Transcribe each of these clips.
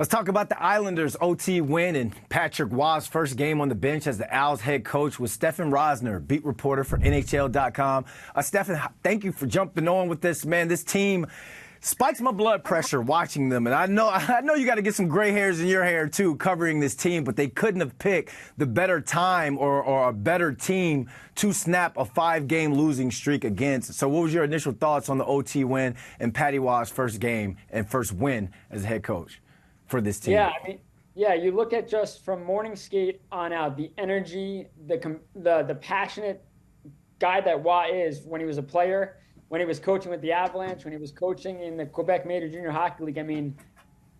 Let's talk about the Islanders' OT win and Patrick Waugh's first game on the bench as the Owls head coach was Stefen Rosner, beat reporter for NHL.com. Stefen, thank you for jumping on with this, man. This team spikes my blood pressure watching them, and I know you got to get some gray hairs in your hair too covering this team, but they couldn't have picked the better time or a better team to snap a 5-game losing streak against. So what was your initial thoughts on the OT win and Patty Waugh's first game and first win as a head coach for this team? Yeah, you look at just from morning skate on out, the energy, the passionate guy that Waugh is when he was a player, when he was coaching with the Avalanche, when he was coaching in the Quebec Major Junior Hockey League. I mean,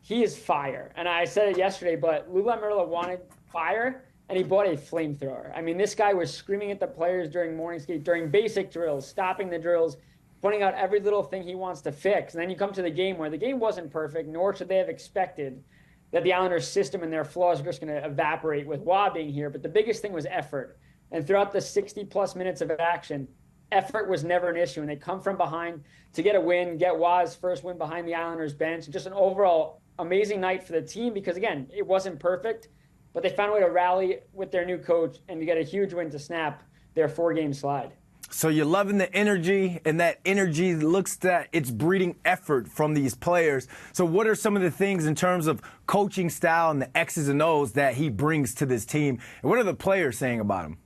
he is fire. And I said it yesterday, but Lou Lamoriello wanted fire, and he bought a flamethrower. I mean, this guy was screaming at the players during morning skate, during basic drills, stopping the drills, pointing out every little thing he wants to fix. And then you come to the game where the game wasn't perfect, nor should they have expected that the Islanders' system and their flaws are just going to evaporate with Waugh being here. But the biggest thing was effort. And throughout the 60-plus minutes of action, effort was never an issue. And they come from behind to get a win, get Waugh's first win behind the Islanders' bench. Just an overall amazing night for the team because, again, it wasn't perfect, but they found a way to rally with their new coach and to get a huge win to snap their 4-game slide. So you're loving the energy, and that energy looks that it's breeding effort from these players. So what are some of the things in terms of coaching style and the X's and O's that he brings to this team? And what are the players saying about him?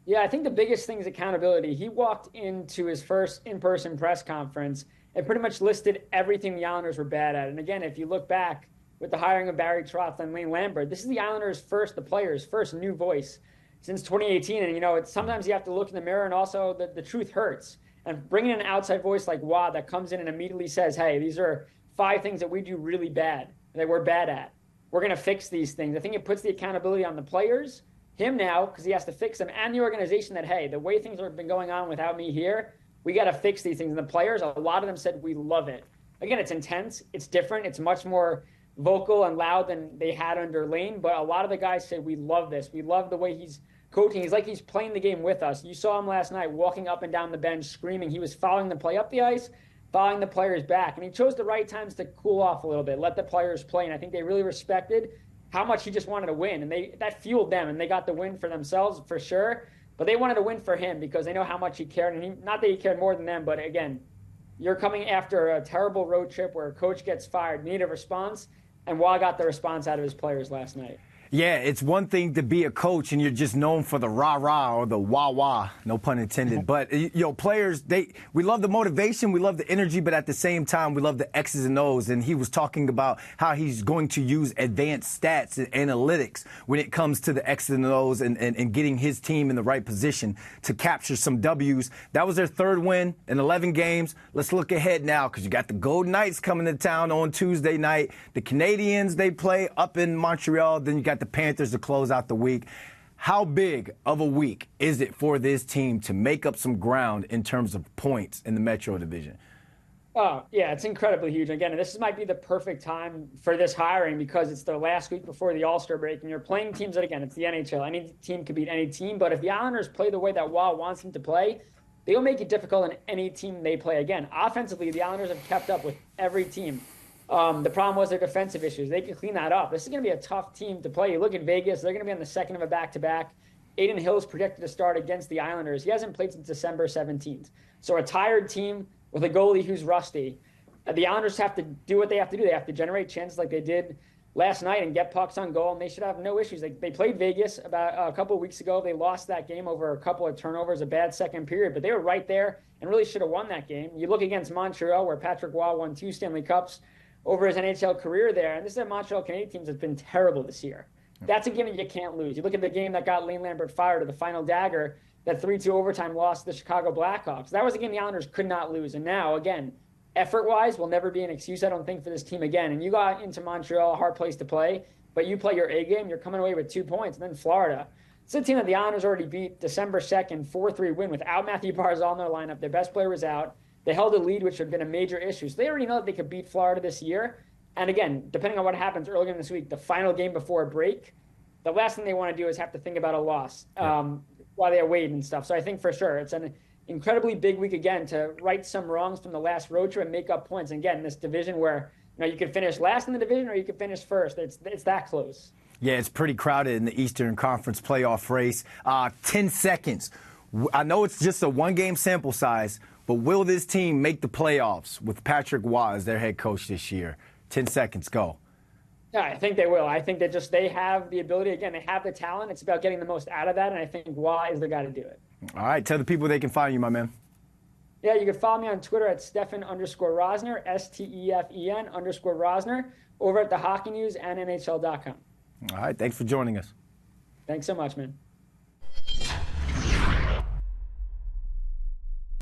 Yeah, I think the biggest thing is accountability. He walked into his first in-person press conference and pretty much listed everything the Islanders were bad at. And again, if you look back with the hiring of Barry Trotz and Lane Lambert, this is the Islanders' the players' first new voice since 2018. And, sometimes you have to look in the mirror, and also the truth hurts. And bringing in an outside voice like Waugh that comes in and immediately says, hey, these are 5 things that we do really bad, that we're bad at. We're going to fix these things. I think it puts the accountability on the players, him now, because he has to fix them, and the organization that, hey, the way things have been going on without me here, we got to fix these things. And the players, a lot of them said, we love it. Again, it's intense. It's different. It's much more vocal and loud than they had under Lane. But a lot of the guys said, we love this. We love the way he's coaching. He's like he's playing the game with us. You saw him last night walking up and down the bench, screaming. He was following the play up the ice, following the players back. And he chose the right times to cool off a little bit, let the players play. And I think they really respected how much he just wanted to win. And that fueled them, and they got the win for themselves for sure. But they wanted to win for him because they know how much he cared. And not that he cared more than them, but again, you're coming after a terrible road trip where a coach gets fired, need a response, and Waugh got the response out of his players last night. Yeah, it's one thing to be a coach and you're just known for the rah-rah or the wah-wah, no pun intended. But, players, we love the motivation, we love the energy, but at the same time, we love the X's and O's. And he was talking about how he's going to use advanced stats and analytics when it comes to the X's and O's and getting his team in the right position to capture some W's. That was their 3rd win in 11 games. Let's look ahead now because you got the Golden Knights coming to town on Tuesday night. The Canadiens, they play up in Montreal. Then you got the Panthers to close out the week. How big of a week is it for this team to make up some ground in terms of points in the Metro Division? Oh, yeah, it's incredibly huge. Again, this might be the perfect time for this hiring because it's the last week before the All-Star break, and you're playing teams that, again, it's the NHL. Any team could beat any team, but if the Islanders play the way that Waugh wants them to play, they'll make it difficult on any team they play. Again, offensively, the Islanders have kept up with every team. The problem was their defensive issues. They can clean that up. This is going to be a tough team to play. You look at Vegas, they're going to be on the second of a back-to-back. Aiden Hill's projected to start against the Islanders. He hasn't played since December 17th. So a tired team with a goalie who's rusty. The Islanders have to do what they have to do. They have to generate chances like they did last night and get pucks on goal, and they should have no issues. They played Vegas about a couple of weeks ago. They lost that game over a couple of turnovers, a bad second period, but they were right there and really should have won that game. You look against Montreal, where Patrick Waugh won 2 Stanley Cups over his NHL career there. And this is a Montreal Canadiens team that's been terrible this year. That's a game you can't lose. You look at the game that got Lane Lambert fired, or the final dagger, that 3-2 overtime loss to the Chicago Blackhawks. That was a game the Islanders could not lose. And now, again, effort-wise will never be an excuse, I don't think, for this team again. And you got into Montreal, a hard place to play, but you play your A game, you're coming away with 2 points. And then Florida. It's a team that the Islanders already beat December 2nd, 4-3 win without Matthew Barzal in their lineup. Their best player was out. They held a lead, which had been a major issue. So they already know that they could beat Florida this year. And again, depending on what happens earlier in this week, the final game before a break, the last thing they want to do is have to think about a loss while they're waiting and stuff. So I think for sure it's an incredibly big week again to right some wrongs from the last road trip and make up points. And again, this division where You could finish last in the division or you could finish first. It's that close. Yeah, it's pretty crowded in the Eastern Conference playoff race. 10 seconds. I know it's just a one-game sample size, but will this team make the playoffs with Patrick Waugh as their head coach this year? 10 seconds, go. Yeah, I think they will. I think that they have the ability. Again, they have the talent. It's about getting the most out of that, and I think Waugh is the guy to do it. All right, tell the people they can find you, my man. Yeah, you can follow me on Twitter at Stefen_Rosner, STEFEN_Rosner, over at the Hockey News and NHL.com. All right, thanks for joining us. Thanks so much, man.